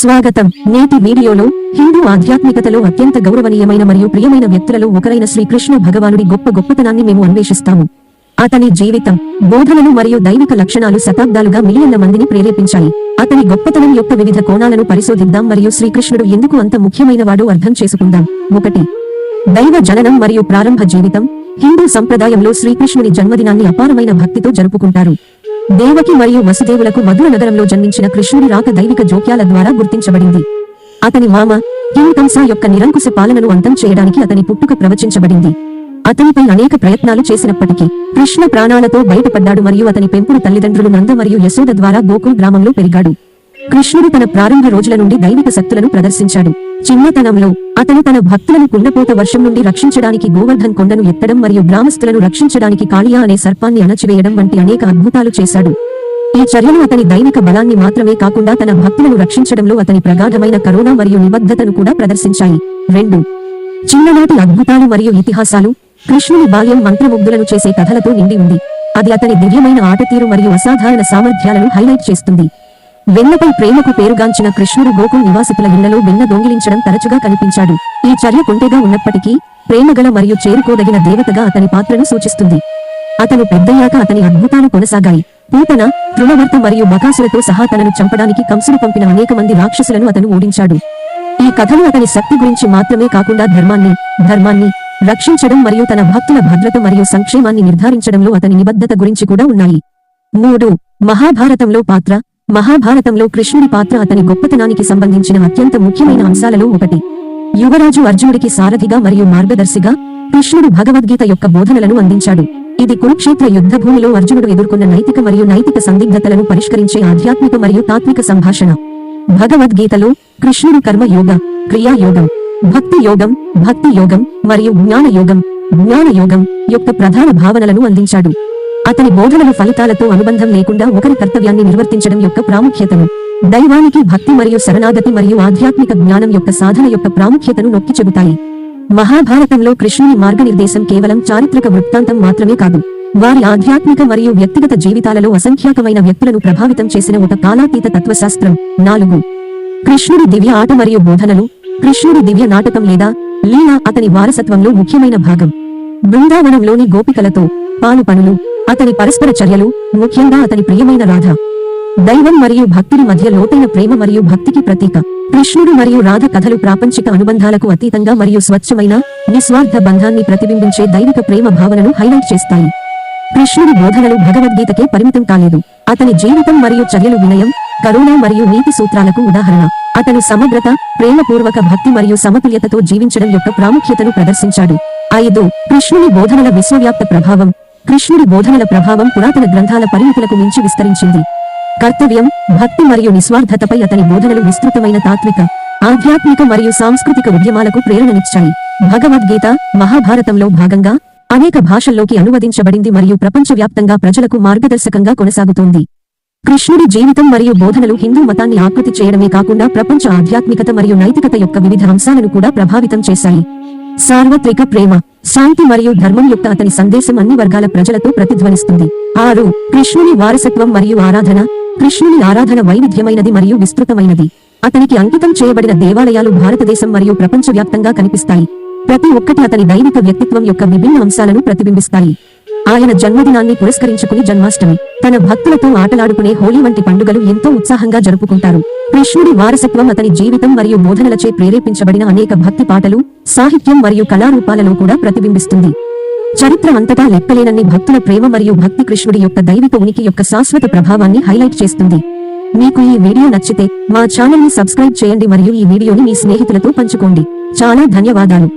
స్వాగతం. నేటి వీడియోలో హిందూ ఆధ్యాత్మికతలో అత్యంత గౌరవనీయమైన మరియు ప్రియమైన వ్యక్తులలో ఒకరైన శ్రీకృష్ణ భగవానుడి గొప్పతనాన్ని మేము అన్వేషిస్తాము. అతని జీవితం, బోధనలు మరియు దైవిక లక్షణాలు శతాబ్దాలుగా మిలియన్ల మందిని ప్రేరేపించాయి. అతని గొప్పతనం యొక్క వివిధ కోణాలను పరిశోధిద్దాం మరియు శ్రీకృష్ణుడు ఎందుకు అంత ముఖ్యమైనవాడో అర్థం చేసుకుందాం. 1. దైవ జననం మరియు ప్రారంభ జీవితం. హిందూ సంప్రదాయంలో శ్రీకృష్ణుని జన్మదినాన్ని అపారమైన భక్తితో జరుపుకుంటారు. దేవకి మరియు వసుదేవులకు మధుర నగరంలో జన్మించిన కృష్ణుడి రాక దైవిక జోక్యాల ద్వారా గుర్తించబడింది. అతని మామ హింకంస యొక్క నిరంకుశ పాలనను అంతం చేయడానికి అతని పుట్టుక ప్రవచించబడింది. అతనిపై అనేక ప్రయత్నాలు చేసినప్పటికీ కృష్ణ ప్రాణాలతో బయటపడ్డాడు మరియు అతని పెంపుడు తల్లిదండ్రులు నంద మరియు యశోద ద్వారా గోకుల్ గ్రామంలో పెరిగాడు. కృష్ణుడు తన ప్రారంభ రోజుల నుండి దైవిక శక్తులను ప్రదర్శించాడు. చిన్నతనంలో అతను తన భక్తులను కుండపోత వర్షం నుండి రక్షించడానికి గోవర్ధన్ కొండను ఎత్తడం మరియు గ్రామస్తులను రక్షించడానికి కాళియా అనే సర్పాన్ని అణచివేయడం వంటి అనేక అద్భుతాలు చేశాడు. ఈ చర్యలు అతని దైవిక బలాన్ని మాత్రమే కాకుండా తన భక్తులను రక్షించడంలో అతని ప్రగాఢమైన కరుణ మరియు నిబద్ధతను కూడా ప్రదర్శించాయి. 2. చిన్ననాటి అద్భుతాలు మరియు ఇతిహాసాలు. కృష్ణుని బాల్యం మంత్రముగ్ధులను చేసే కథలతో నిండి ఉంది. అది అతని దివ్యమైన ఆటతీరు మరియు అసాధారణ సామర్థ్యాలను హైలైట్ చేస్తుంది. వెన్నపై ప్రేమకు పేరుగాంచిన కృష్ణుడు గోకుల్ నివాసితుల ఇళ్లలో వెన్న దొంగిలించడం తరచుగా కనిపించాడు. ఈ చర్య కొంటెగా ఉన్నప్పటికీ ప్రేమగల మరియు చేరుకోదగిన దేవతగా అతని పాత్రను సూచిస్తుంది. అతను పెద్దయ్యాక అతని అద్భుతాలు కొనసాగాయి. పూతన, తృణవర్త మరియు బకాసులతో సహా తనను చంపడానికి కంసుడు పంపిన అనేక మంది రాక్షసులను అతను ఓడించాడు. ఈ కథలు అతని శక్తి గురించి మాత్రమే కాకుండా ధర్మాన్ని రక్షించడం మరియు తన భక్తుల భద్రత మరియు సంక్షేమాన్ని నిర్ధారించడంలో అతని నిబద్ధత గురించి కూడా ఉన్నాయి. 3. మహాభారతంలో పాత్ర. మహాభారతంలో కృష్ణుడి పాత్ర అతని గొప్పతనానికి సంబంధించిన అత్యంత ముఖ్యమైన అంశాలలో ఒకటి. యువరాజు అర్జునుడికి సారథిగా మరియు మార్గదర్శిగా కృష్ణుడు భగవద్గీత యొక్క బోధనలను అందించాడు. ఇది కురుక్షేత్ర యుద్ధభూమిలో అర్జునుడు ఎదుర్కొన్న నైతిక సందిగ్ధతలను పరిష్కరించే ఆధ్యాత్మిక మరియు తాత్విక సంభాషణ. భగవద్గీతలో కృష్ణుడు కర్మయోగ, క్రియాయోగం, భక్తి యోగం మరియు జ్ఞాన యోగం యొక్క ప్రధాన భావనలను అందించాడు. అతని బోధనలు ఫలితాలతో అనుబంధం లేకుండా ఒకరి కర్తవ్యాన్ని నిర్వర్తించడం యొక్క ప్రాముఖ్యతను, దైవానికి భక్తి మరియు శరణాగతి మరియు ఆధ్యాత్మిక జ్ఞానం యొక్క సాధన యొక్క ప్రాముఖ్యతను నొక్కి చెబుతాయి. మహాభారతంలో కృష్ణుని మార్గనిర్దేశం కేవలం చారిత్రక వృత్తాంతం మాత్రమే కాదు, వారి ఆధ్యాత్మిక మరియు వ్యక్తిగత జీవితాలలో అసంఖ్యాకమైన వ్యక్తులను ప్రభావితం చేసిన ఒక కాలాతీత తత్వశాస్త్రం. 4. కృష్ణుడి దివ్య ఆట మరియు బోధనలు. కృష్ణుడి దివ్య నాటకం లేదా లీల అతని వారసత్వంలో ముఖ్యమైన భాగం. బృందావనంలోని గోపికలతో పాలు పనులు, అతని పరస్పర చర్యలు, ముఖ్యంగా అతని ప్రియమైన రాధ, దైవం మరియు భక్తుడి మధ్య లోతైన ప్రేమ మరియు భక్తికి ప్రతీక. కృష్ణుడు మరియు రాధ కథలు ప్రాపంచిక అనుబంధాలకు అతీతంగా మరియు స్వచ్ఛమైన, నిస్వార్థ బంధాన్ని ప్రతిబింబించే దైవిక ప్రేమ భావనను హైలైట్ చేస్తాయి. కృష్ణుడి బోధనలు భగవద్గీతకే పరిమితం కాలేదు. అతని జీవితం మరియు చర్యలు వినయం, కరుణ మరియు నీతి సూత్రాలకు ఉదాహరణ. అతను సమగ్రత, ప్రేమపూర్వక భక్తి మరియు సమతుల్యతతో జీవించడం యొక్క ప్రాముఖ్యతను ప్రదర్శించాడు. 5. కృష్ణుని బోధనల విశ్వవ్యాప్త ప్రభావం. కృష్ణుడి బోధనల ప్రభావం పురాతన గ్రంథాల పరిమితులకు మించి విస్తరించింది. కర్తవ్యం, భక్తి మరియు నిస్వార్థతపై అతని బోధనలు విస్తృతమైన తాత్విక, ఆధ్యాత్మిక మరియు సాంస్కృతిక ఉద్యమాలకు ప్రేరణనిచ్చాయి. భగవద్గీత మహాభారతంలో భాగంగా అనేక భాషల్లోకి అనువదించబడింది మరియు ప్రపంచవ్యాప్తంగా ప్రజలకు మార్గదర్శకంగా కొనసాగుతోంది. కృష్ణుడి జీవితం మరియు బోధనలు హిందూ మతాన్ని ఆకృతి చేయడమే కాకుండా ప్రపంచ ఆధ్యాత్మికత మరియు నైతికత యొక్క వివిధ అంశాలను కూడా ప్రభావితం చేశాయి. సార్వత్రిక ప్రేమ, శాంతి మరియు ధర్మం యొక్క అతని సందేశం అన్ని వర్గాల ప్రజలతో ప్రతిధ్వనిస్తుంది. 6. కృష్ణుని వారసత్వం మరియు ఆరాధన. కృష్ణుని ఆరాధన వైవిధ్యమైనది మరియు విస్తృతమైనది. అతనికి అంకితం చేయబడిన దేవాలయాలు భారతదేశం మరియు ప్రపంచవ్యాప్తంగా కనిపిస్తాయి. ప్రతి ఒక్కటి అతని దైవిక వ్యక్తిత్వం యొక్క విభిన్న అంశాలను ప్రతిబింబిస్తాయి. ఆయన జన్మదినాన్ని పురస్కరించుకుని జన్మాష్టమి, తన భక్తులతో ఆటలాడుకునే హోలీ వంటి పండుగలు ఎంతో ఉత్సాహంగా జరుపుకుంటారు. కృష్ణుడి వారసత్వం అతని జీవితం మరియు బోధనలచే ప్రేరేపించబడిన అనేక భక్తి పాటలు, సాహిత్యం మరియు కళారూపాలలో కూడా ప్రతిబింబిస్తుంది. చరిత్ర అంతటా లెక్కలేనన్ని భక్తుల ప్రేమ మరియు భక్తి కృష్ణుడి యొక్క దైవిక ఉనికి యొక్క శాశ్వత ప్రభావాన్ని హైలైట్ చేస్తుంది. మీకు ఈ వీడియో నచ్చితే మా ఛానల్ ని సబ్స్క్రైబ్ చేయండి మరియు ఈ వీడియోని మీ స్నేహితులతో పంచుకోండి. చాలా ధన్యవాదాలు.